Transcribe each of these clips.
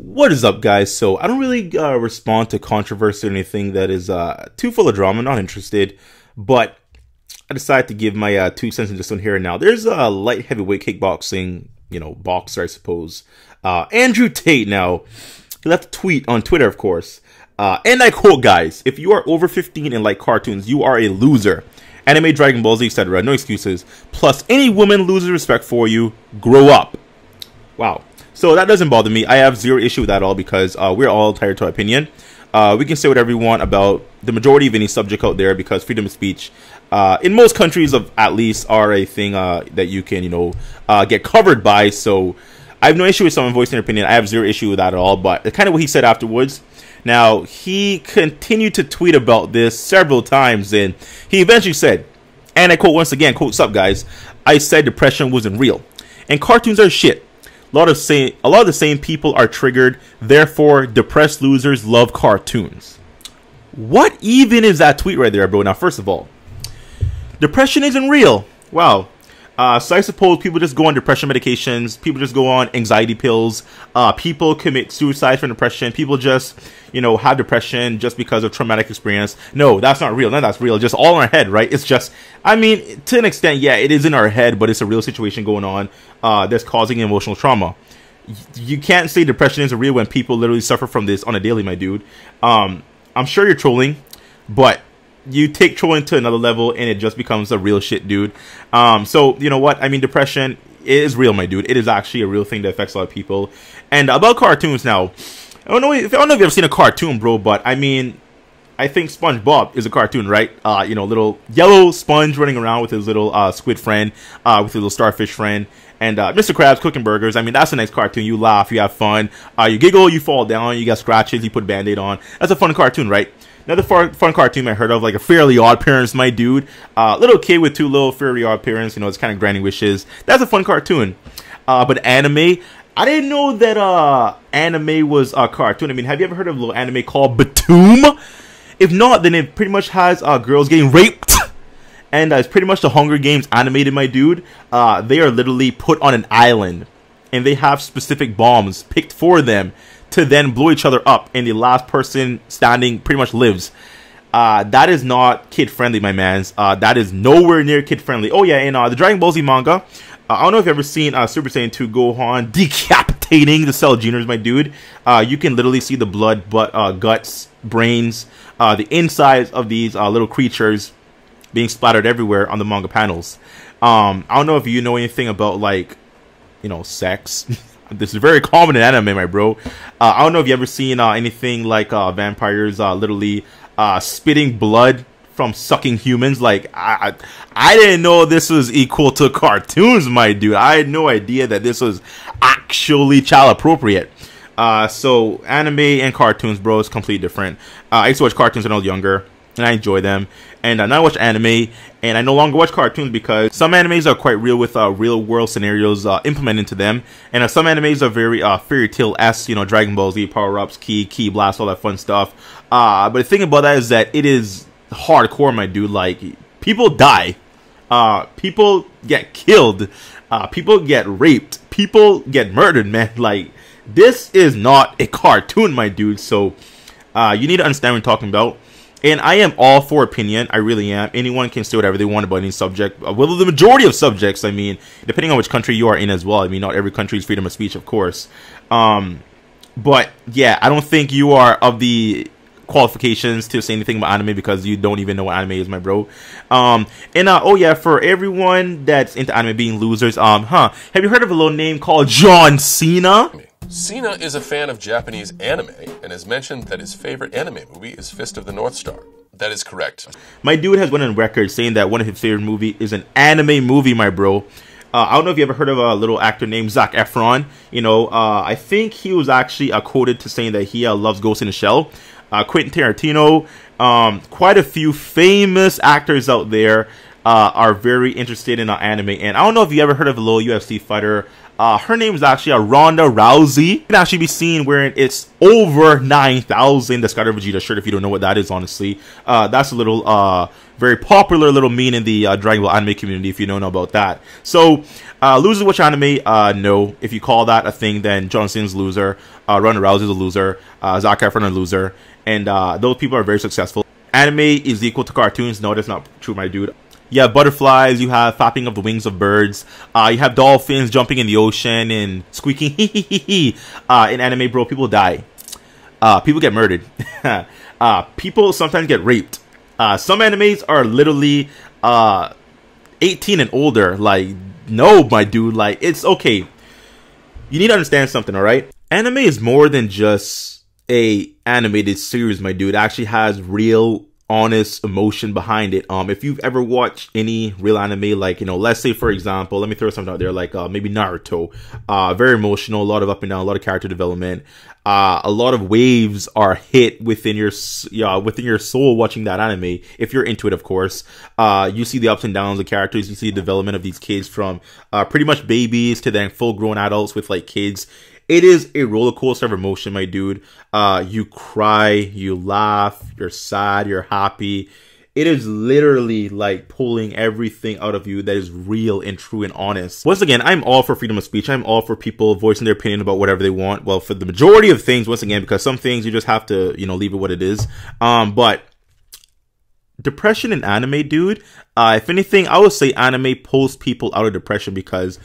What is up, guys? So I don't really respond to controversy or anything that is too full of drama. Not interested, but I decided to give my 2 cents in just on here and now. There's a light heavyweight kickboxing, boxer, I suppose. Andrew Tate. Now, he left a tweet on Twitter, of course, and I quote, "Guys, if you are over 15 and like cartoons, you are a loser. Anime, Dragon Ball Z, etc. No excuses. Plus, any woman loses respect for you. Grow up." Wow. So that doesn't bother me. I have zero issue with that at all because we're all entitled to our opinion. We can say whatever we want about the majority of any subject out there because freedom of speech in most countries of at least are a thing that you can, get covered by. So I have no issue with someone voicing their opinion. I have zero issue with that at all. But it's kind of what he said afterwards. Now, he continued to tweet about this several times, and he eventually said, and I quote once again, quote, "Sup guys, I said depression wasn't real. And cartoons are shit. A lot of the same people are triggered, therefore depressed losers love cartoons." What even is that tweet right there, bro? Now, first of all, depression isn't real. Wow. So I suppose people just go on depression medications. People just go on anxiety pills. People commit suicide from depression. People just, have depression just because of traumatic experience. No, that's not real. None of that's real. Just all in our head, right? It's just, to an extent, yeah, it is in our head, but it's a real situation going on that's causing emotional trauma. You can't say depression isn't real when people literally suffer from this on a daily, my dude. I'm sure you're trolling, but you take trolling to another level and it just becomes a real shit, dude. So you know what? Depression is real, my dude. It is actually a real thing that affects a lot of people. And about cartoons now, I don't know if you've ever seen a cartoon, bro, but I think SpongeBob is a cartoon, right? Little yellow sponge running around with his little squid friend, with his little starfish friend, and Mr. Krabs cooking burgers. That's a nice cartoon. You laugh, you have fun, you giggle, you fall down, you got scratches, you put a Band-Aid on. That's a fun cartoon, right? Another fun cartoon I heard of, like a Fairly Odd Parents, my dude. Little kid with two little Fairly Odd Parents, it's kind of granting wishes. That's a fun cartoon. But anime, I didn't know that anime was a cartoon. Have you ever heard of a little anime called Batum? If not, then it pretty much has girls getting raped. And it's pretty much the Hunger Games animated, my dude. They are literally put on an island. And they have specific bombs picked for them to then blow each other up, and the last person standing pretty much lives. That is not kid-friendly, my mans. That is nowhere near kid-friendly. Oh yeah, and the Dragon Ball Z manga, I don't know if you've ever seen Super Saiyan 2 Gohan decapitating the Cell Juniors, my dude. You can literally see the blood, guts, brains, the insides of these little creatures being splattered everywhere on the manga panels. I don't know if you know anything about, sex. This is very common in anime, my bro. I don't know if you ever seen anything like vampires literally spitting blood from sucking humans. I didn't know this was equal to cartoons, my dude. I had no idea that this was actually child appropriate. So anime and cartoons, bro, is completely different. I used to watch cartoons when I was younger, and I enjoy them. And now I watch anime, and I no longer watch cartoons because some animes are quite real with real world scenarios implemented into them, and some animes are very fairy tale-esque, Dragon Ball Z, power-ups, ki blast, all that fun stuff. But the thing about that is that it is hardcore, my dude. People die, people get killed, people get raped, people get murdered, man. This is not a cartoon, my dude. So you need to understand what I'm talking about. And I am all for opinion. I really am. Anyone can say whatever they want about any subject. Well, the majority of subjects, depending on which country you are in as well. Not every country is freedom of speech, of course. But, yeah, I don't think you are of the qualifications to say anything about anime because you don't even know what anime is, my bro. Oh, yeah, for everyone that's into anime being losers, have you heard of a little name called John Cena? Cena is a fan of Japanese anime and has mentioned that his favorite anime movie is Fist of the North Star. That is correct. My dude has went on record saying that one of his favorite movies is an anime movie, my bro. I don't know if you ever heard of a little actor named Zac Efron. I think he was actually quoted to saying that he loves Ghost in the Shell. Quentin Tarantino, quite a few famous actors out there are very interested in anime. And I don't know if you ever heard of a little UFC fighter. Her name is actually Ronda Rousey. You can actually be seen wearing it's over 9,000 the Scott Vegeta shirt if you don't know what that is, honestly. That's a little very popular little meme in the Dragon Ball anime community, if you don't know about that. So, losers watch anime? No. If you call that a thing, then John Cena's a loser, Ronda Rousey's a loser, Zac Efron a loser, and those people are very successful. Anime is equal to cartoons? No, that's not true, my dude. You have butterflies, you have flapping of the wings of birds, you have dolphins jumping in the ocean and squeaking hee hee hee hee. In anime, bro, people die. People get murdered. People sometimes get raped. Some animes are literally 18 and older. Like, no, my dude. Like, it's okay. You need to understand something, alright? Anime is more than just a animated series, my dude. It actually has real, honest emotion behind it. If you've ever watched any real anime, like, you know, let's say, for example, let me throw something out there, like maybe Naruto. Very emotional, a lot of up and down, a lot of character development. A lot of waves are hit within your soul watching that anime. If you're into it, of course, you see the ups and downs of characters. You see the development of these kids from pretty much babies to then full-grown adults with like kids. It is a roller coaster of emotion, my dude. You cry, you laugh, you're sad, you're happy. It is literally like pulling everything out of you that is real and true and honest. Once again, I'm all for freedom of speech. I'm all for people voicing their opinion about whatever they want. Well, for the majority of things, once again, because some things you just have to, you know, leave it what it is. But depression in anime, dude, if anything, I would say anime pulls people out of depression because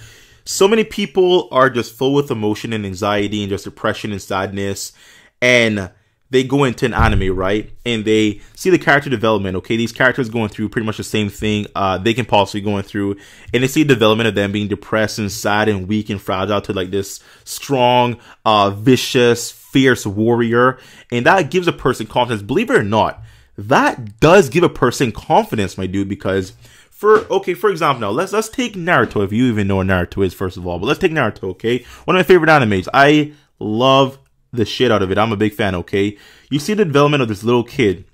so many people are just full with emotion and anxiety and just depression and sadness, and they go into an anime, right? And they see the character development. Okay, these characters going through pretty much the same thing they can possibly going through, and they see the development of them being depressed and sad and weak and fragile to like this strong, vicious, fierce warrior, and that gives a person confidence. Believe it or not, that does give a person confidence, my dude, because for example, now let's take Naruto, if you even know what Naruto is, first of all. But let's take Naruto, okay? One of my favorite animes. I love the shit out of it. I'm a big fan, okay? You see the development of this little kid.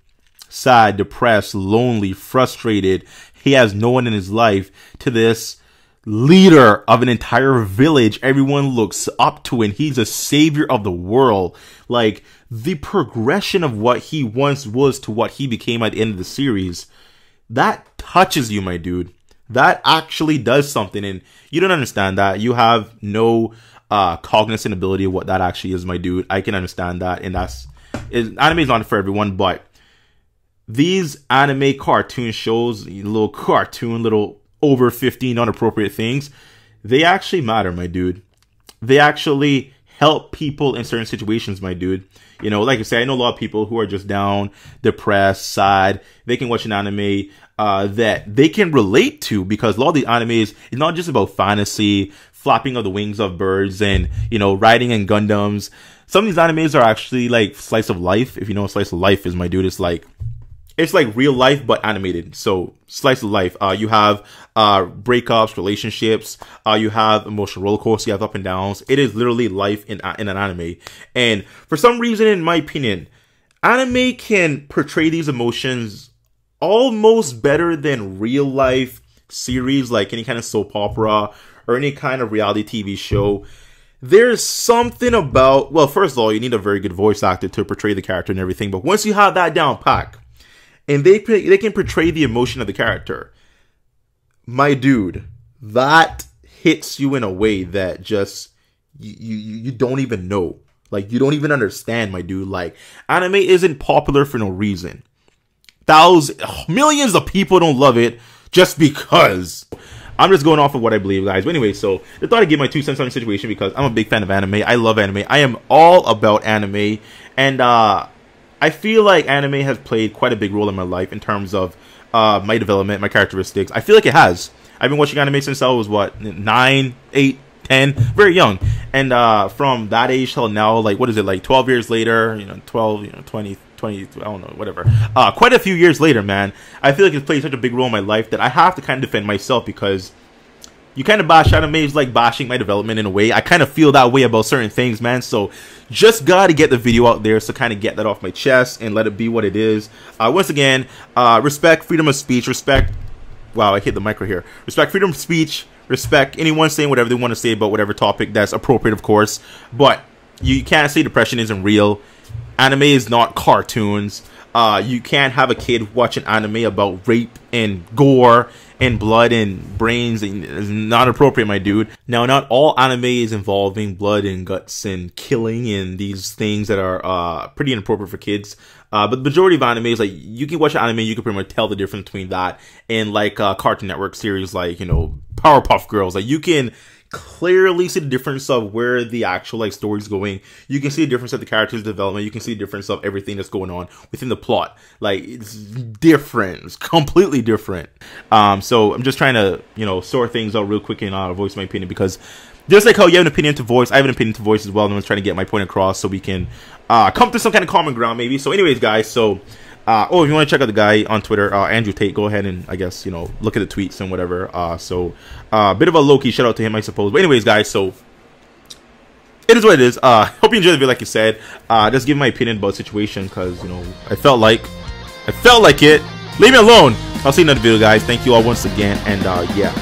Sad, depressed, lonely, frustrated. He has no one in his life, to this leader of an entire village. Everyone looks up to him. He's a savior of the world. Like, the progression of what he once was to what he became at the end of the series, that touches you, my dude. That actually does something, and you don't understand that. You have no cognizant ability of what that actually is, my dude. I can understand that, and anime is not for everyone, but these anime cartoon shows, little over 15 inappropriate things, they actually matter, my dude. They actually help people in certain situations, my dude. You know, like I say, I know a lot of people who are just down, depressed, sad. They can watch an anime that they can relate to, because a lot of the animes is not just about fantasy, flapping of the wings of birds, and, you know, riding in Gundams. Some of these animes are actually like slice of life. If you know what slice of life is, my dude, it's like real life but animated. So slice of life. You have breakups, relationships. You have emotional roller coasters. You have up and downs. It is literally life in an anime. And for some reason, in my opinion, anime can portray these emotions almost better than real life series, like any kind of soap opera or any kind of reality TV show. There's something about, well, first of all, you need a very good voice actor to portray the character and everything. But once you have that down pack, and they can portray the emotion of the character, my dude, that hits you in a way that just you don't even know. Like, you don't even understand, my dude. Like, anime isn't popular for no reason. Millions of people don't love it just because. I'm just going off of what I believe, guys. But anyway, so I thought I'd give my 2 cents on the situation because I'm a big fan of anime. I love anime. I am all about anime. And I feel like anime has played quite a big role in my life in terms of my development, my characteristics. I feel like it has. I've been watching anime since I was, 9, 8, 10, very young. And from that age till now, like, what is it, like 12 years later, 12, 20, I don't know, whatever. Quite a few years later, man, I feel like it's played such a big role in my life that I have to kind of defend myself, because you kind of bash anime is like bashing my development in a way. I kind of feel that way about certain things, man. So just gotta get the video out there to kind of get that off my chest and let it be what it is. Once again, respect freedom of speech, respect, wow, I hit the micro here. Respect freedom of speech, respect anyone saying whatever they want to say about whatever topic that's appropriate, of course. But you can't say depression isn't real. Anime is not cartoons. you can't have a kid watch an anime about rape and gore and blood and brains. It's not appropriate, my dude. Now, not all anime is involving blood and guts and killing and these things that are pretty inappropriate for kids. But the majority of animes, like, you can watch an anime, you can pretty much tell the difference between that and like Cartoon Network series like, you know, Powerpuff Girls. Like, you can clearly see the difference of where the actual like story's going. You can see the difference of the characters' development. You can see the difference of everything that's going on within the plot. Like, it's different. It's completely different. So I'm just trying to, you know, sort things out real quick and voice my opinion, because just like how you have an opinion to voice, I have an opinion to voice as well. And I'm trying to get my point across so we can come to some kind of common ground maybe. So anyways, guys, so if you want to check out the guy on Twitter, Andrew Tate, go ahead and, I guess, you know, look at the tweets and whatever. Bit of a low-key shout out to him, I suppose. But anyways, guys, so it is what it is. Hope you enjoyed the video, like you said. Just give my opinion about the situation, because, you know, I felt like it. Leave me alone. I'll see you in another video, guys. Thank you all once again, and yeah.